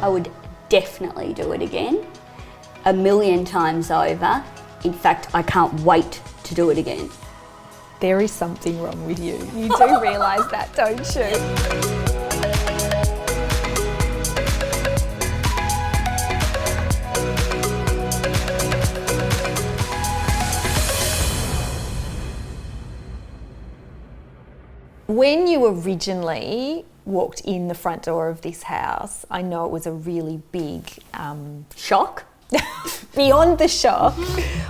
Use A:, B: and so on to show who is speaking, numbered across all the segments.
A: I would definitely do it again, 1,000,000 times over. In fact, I can't wait to do it again.
B: There is something wrong with you. You do realise that, don't you? When you originally walked in the front door of this house, I know it was a really big
A: Shock?
B: beyond the shock.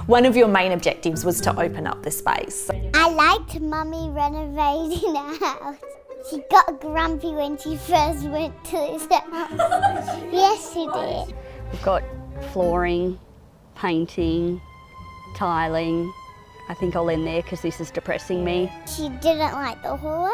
B: One of your main objectives was to open up the space.
C: I liked Mummy renovating our house. She got grumpy when she first went to this house. Yes, she did.
A: We've got flooring, painting, tiling. I think I'll end there because this is depressing me.
C: She didn't like the hallway,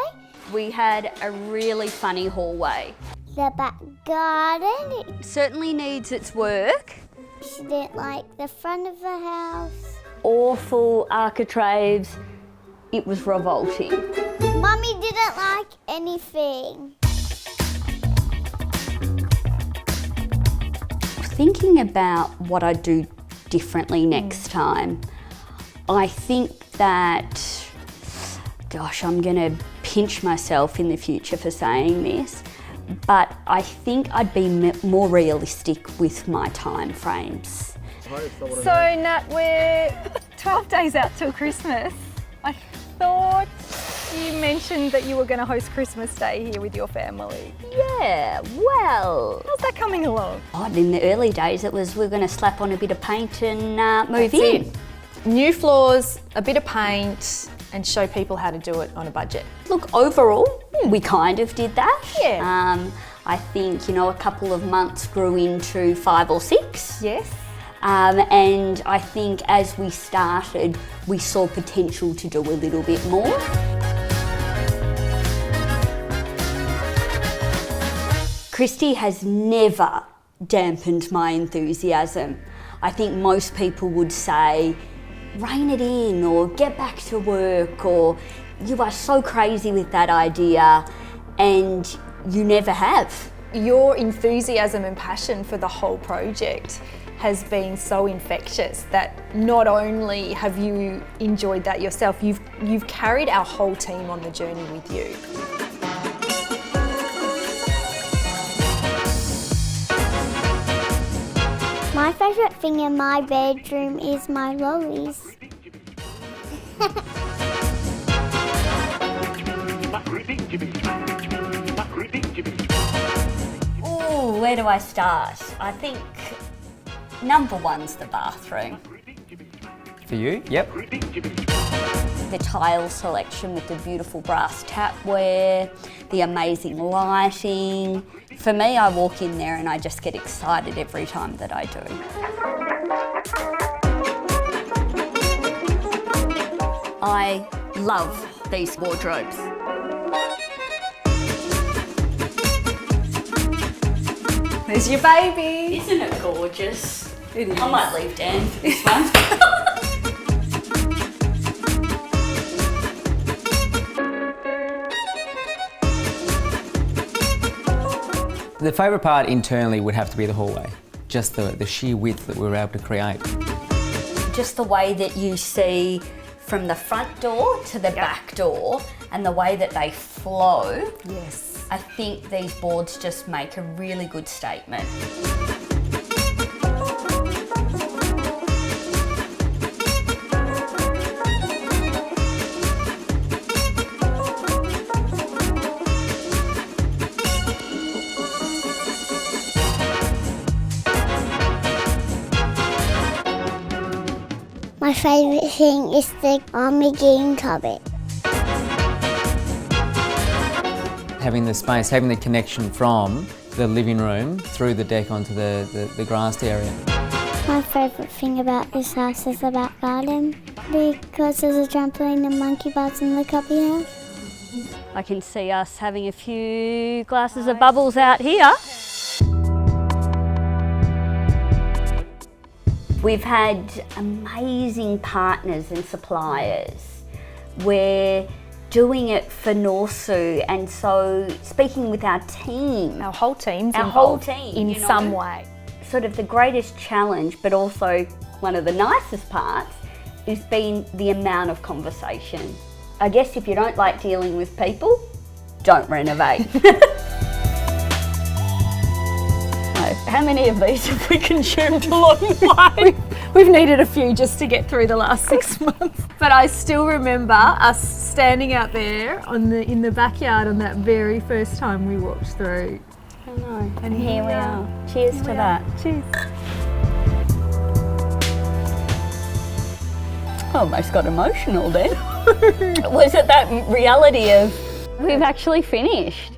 A: We had a really funny hallway.
C: the back garden.
A: It certainly needs its work.
C: She didn't like the front of the house.
A: Awful architraves. It was revolting.
C: Mummy didn't like anything.
A: Thinking about what I'd do differently next time, I think that, gosh, I'm gonna pinch myself in the future for saying this, but I think I'd be more realistic with my time frames.
B: So Nat, we're 12 days out till Christmas. I thought you mentioned that you were going to host Christmas Day here with your family.
A: Yeah, well,
B: How's that coming along?
A: in the early days it was we're gonna slap on a bit of paint and move
B: That's
A: in.
B: it. New floors, a bit of paint, and show people how to do it on a budget.
A: Look, overall, we kind of did that.
B: Yeah.
A: I think, a couple of months grew into 5 or 6.
B: Yes.
A: And I think as we started, we saw potential to do a little bit more. Kristy has never dampened my enthusiasm. I think most people would say, rein it in, or get back to work, or you are so crazy with that idea, and you never have.
B: Your enthusiasm and passion for the whole project has been so infectious that not only have you enjoyed that yourself, you've carried our whole team on the journey with you.
C: My favourite thing in my bedroom is my lollies.
A: Oh, where do I start? I think number one's the bathroom.
D: For you? Yep.
A: The tile selection with the beautiful brass tapware, the amazing lighting. For me, I walk in there and I just get excited every time that I do. I love these wardrobes.
B: There's your baby.
A: Isn't it gorgeous?
B: It is.
A: I might leave Dan for this one.
D: The favourite part internally would have to be the hallway. Just the sheer width that we were able to create.
A: Just the way that you see from the front door to the back door and the way that they flow.
B: Yes.
A: I think these boards just make a really good statement.
C: My favourite thing is the army game cupboard.
D: Having the space, having the connection from the living room through the deck onto the grassed area.
C: My favourite thing about this house is the back garden because there's a trampoline and monkey bars in the cubby house.
A: I can see us having a few glasses of bubbles out here. We've had amazing partners and suppliers where doing it for norsu, and so speaking with our team,
B: Our whole team's
A: Our
B: involved
A: whole team,
B: in
A: you know.
B: some way.
A: sort of the greatest challenge, but also one of the nicest parts, has been the amount of conversation. I guess if you don't like dealing with people, don't renovate. How many of these have we consumed along the way?
B: We've needed a few just to get through the last 6 months. But I still remember us standing out there in the backyard on that very first time we walked through.
A: I know, and here we are. Cheers to that.
B: Cheers.
A: I almost got emotional then. Was it that reality of we've actually finished?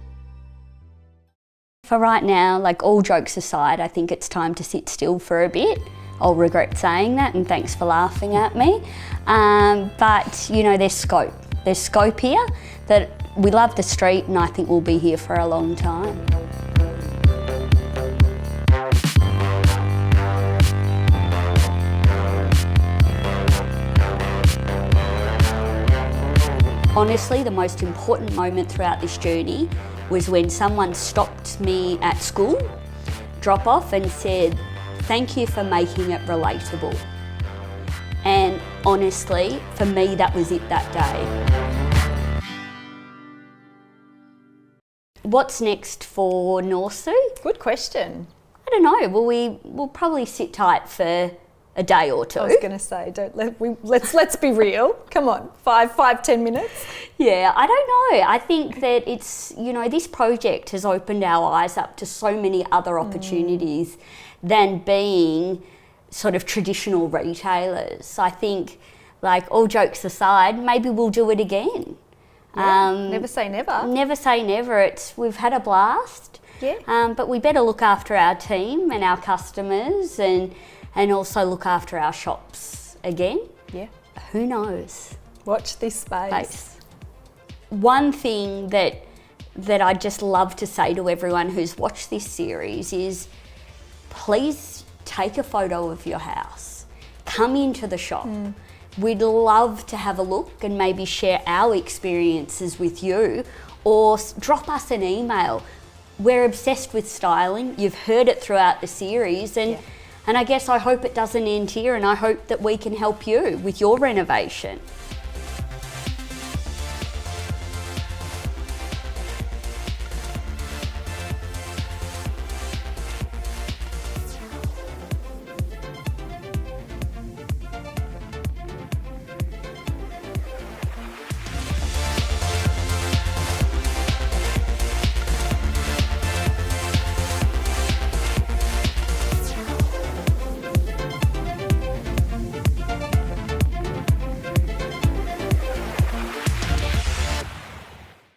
A: For right now, like all jokes aside, I think it's time to sit still for a bit. I'll regret saying that, and thanks for laughing at me. But you know, there's scope. There's scope here that we love the street, and I think we'll be here for a long time. Honestly, the most important moment throughout this journey was when someone stopped me at school, drop off, and said, "Thank you for making it relatable." And honestly, for me, that was it that day. What's next for norsu?
B: Good question.
A: I don't know. We'll probably sit tight for a day or two.
B: I was going to say, let's be real. Come on, 10 minutes.
A: Yeah, I don't know. I think that it's, you know, this project has opened our eyes up to so many other opportunities than being sort of traditional retailers. I think, like, all jokes aside, maybe we'll do it again.
B: Yeah, never say never.
A: Never say never. We've had a blast.
B: Yeah.
A: But we better look after our team and our customers, and also look after our shops again.
B: Yeah.
A: Who knows?
B: Watch this space.
A: One thing that I'd just love to say to everyone who's watched this series is, please take a photo of your house. Come into the shop. We'd love to have a look and maybe share our experiences with you, or drop us an email. We're obsessed with styling. You've heard it throughout the series, and I guess I hope it doesn't end here, and I hope that we can help you with your renovation.